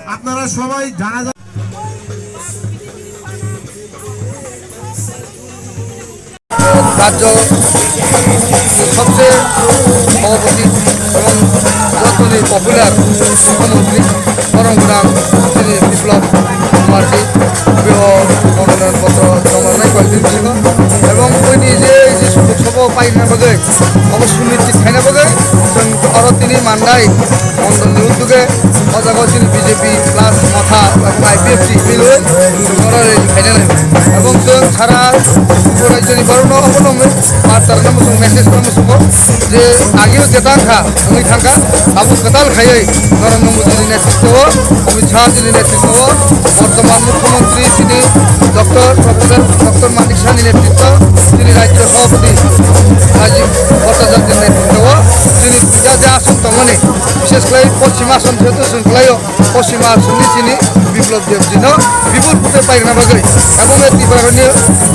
আপনারা সবাই জানা রাজ্য সবচেয়ে সভাপতি এবং যতনি পপুলার মুখ্যমন্ত্রী পরমগ্রাম শ্রী বিপ্লব কুমারজি মনোনয়নপত্র জমা নেয় কয়েকদিন ছিল এবং তিনি যে লোকসভা পাই না বগে অবশ্যই নিশ্চিত খাই না বগে আরও তিনি মান্ডাই মন্ডলের উদ্যোগে অজাগর তিনি বিজেপি প্লাস মাথা এবং আইপিএফটি মিল হয়ে খাইনা নেয় এবং সারা রাজ্যের বরণ অবলম্বে বার্তার নাম মেসেজ নাম যে আগেও যেতাঙ্খা আমি থাকা আবু কাতাল খাইয়ে নরেন্দ্র মোদীর নেতৃত্ব অমিত শাহজির নেতৃত্ব বর্তমান মুখ্যমন্ত্রী তিনি ডক্টর মানিক শাহর নেতৃত্ব তিনি রাজ্য সভাপতি রাজীব ভট্টাচার্যের নেতৃত্ব তিনি যা যা আসন তমনে বিশেষ করে পশ্চিমা আসন যেহেতু শৃঙ্খলায় পশ্চিমা আসনে তিনি বিপ্লব দেবজিন বিপুল ফুটে পাইনা বাগৈ এবং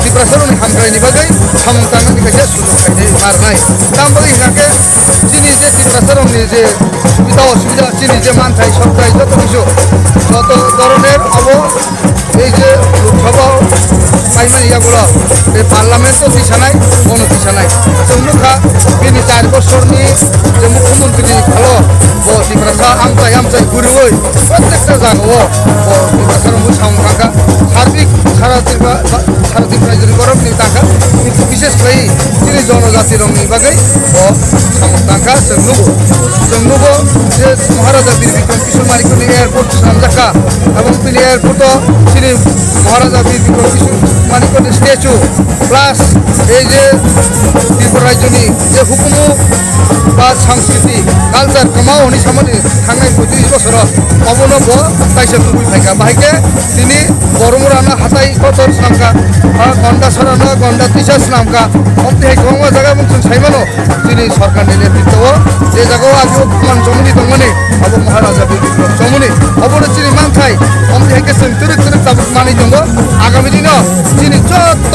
ত্রিপুরাসরণী হামক্রাইনি বাগৈ সমতাঙ্গনি কাছে সুযোগ খাইনি মার নাই তাম বাগৈ হিনাকে তিনি যে ত্রিপুরাসরণী যে সুবিধা অসুবিধা তিনি যে মানথাই সরকার যত কিছু যত ধরনের এই যে লোকসভা পাইনা ইয়াগুলো এই পার্লামেন্টও দিশা নাই কোনো দিশা নাই চন্দ্রখা তিনি 4 বছরনি যে মুখ্যমন্ত্রী ভালো ত্রিপুরা আমচাই ঘুরবই প্রত্যেকটা জায়গাও ত্রিপুরাসরণ সামন থাকা সার্বিক সারা ত্রিপুরা যদি গরমনি থাকা কিন্তু বিশেষ করে তিনি জনজাতি রংনি বাগৈ সামন থাকা जोंनुब যে মহারাজা বীর বিক্রম কিশোর মানিকনি এয়ারপোর্ট সামজাকা এবং তিনি এয়ারপোর্টও তিনি মহারাজা বীর বিক্রম কিশোর মানিকনি স্ট্যাচু প্লাস এই যে ত্রিপুরা রাজ্যনি যে হুকুমু বা সংস্কৃতি কালচার কমাওনি সামনে थांनाय 35 বছর অবনব তাইসে তুবুই ফাইকা বাহাইকে তিনি বড়মুরানা হাতাই কতর নামকা গন্ডা সরানো গন্ডা তিসাস নামকা অন্তিহাই গঙ্গা জায়গা এবং সাইমানো তিনি সরকারের নেতৃত্ব যে জায়গাও আগে মান জমনি দংমানে আবু মহারাজা বীর বিক্রম জমনি অবরে চিনি মানথাই অন্তিহাইকে তরিক তাবুক মানি দङ আগামী দিন তিনি যত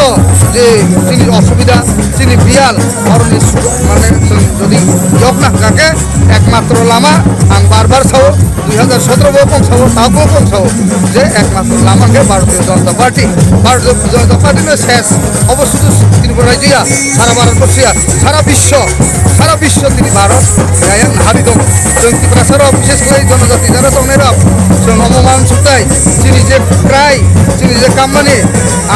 যে তিনি অসুবিধা তিনি বিয়াল অরণি মানে যদি যোগ না থাকে একমাত্র লামা আং বারবার ছাও 2017 পৌঁছাবো তাও পৌঁছাবো যে একমাত্র লামাকে ভারতীয় জনতা পার্টি শেষ অবশ্যই ত্রিপুরা রাজ্যিয়া সারা ভারতবর্ষিয়া সারা বিশ্ব তিনি ভারত গায়ন হাবি দং जों ত্রিপুরাসরব বিশেষ করে জনজাতি যারা দংনেরা जों নমমান সুতাই তিনি যে প্রায় তিনি যে কামানি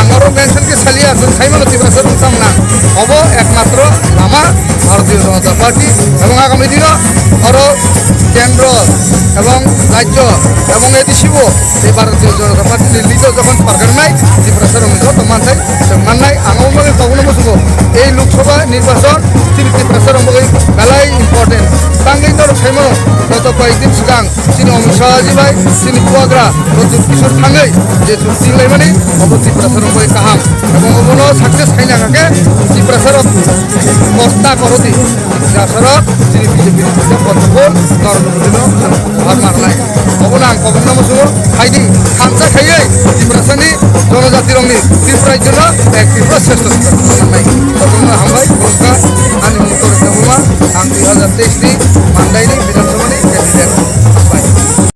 আঙরো বেনসনকে সালিয়া जों সাইমানো ত্রিপুরাসরব সামনা হব একমাত্র লামা ভারতীয় জনতা পার্টি এবং আগামী দিন আরও কেন্দ্র এবং রাজ্য এবং এদেশেও এই ভারতীয় জনতা পার্টি লিড যখন সরকার নাই ত্রিপুরাসরব যত মানথাই মাননাই আঙমে কখনো বসব এই লোকসভা নির্বাচন তিনি ত্রিপুরাসরব বেলাই ইম্পর্টেন্ট তাঙ্গই তোর সাইমানো গত কয়েকদিন সিগাং তিনি অমিত শাহজি ভাই তিনি কুয়াগ্রা প্রচুর কিশোর থাঙ্গই যে চুক্তি লাইমানি অব ত্রিপুরাসরব কাহাম এবং অবনো সাকসেস খাইনা থাকে ত্রিপুরাসরব কস্তা করতি ত্রিপুরাসরব তিনি বিজেপির পদ্মফুল নরেন্দ্র মোদী ভার মারনাই অবনাং কবন মসুব খাইদি খামসা খাইয়ে ত্রিপুরাসানি জনজাতি রংনি ত্রিপুরার জন্য এক ত্রিপুরা শ্রেষ্ঠ নাই তখন হামবাই পুরস্কার আনি মুক্ত রেখা আং 2023 মান্দাইনি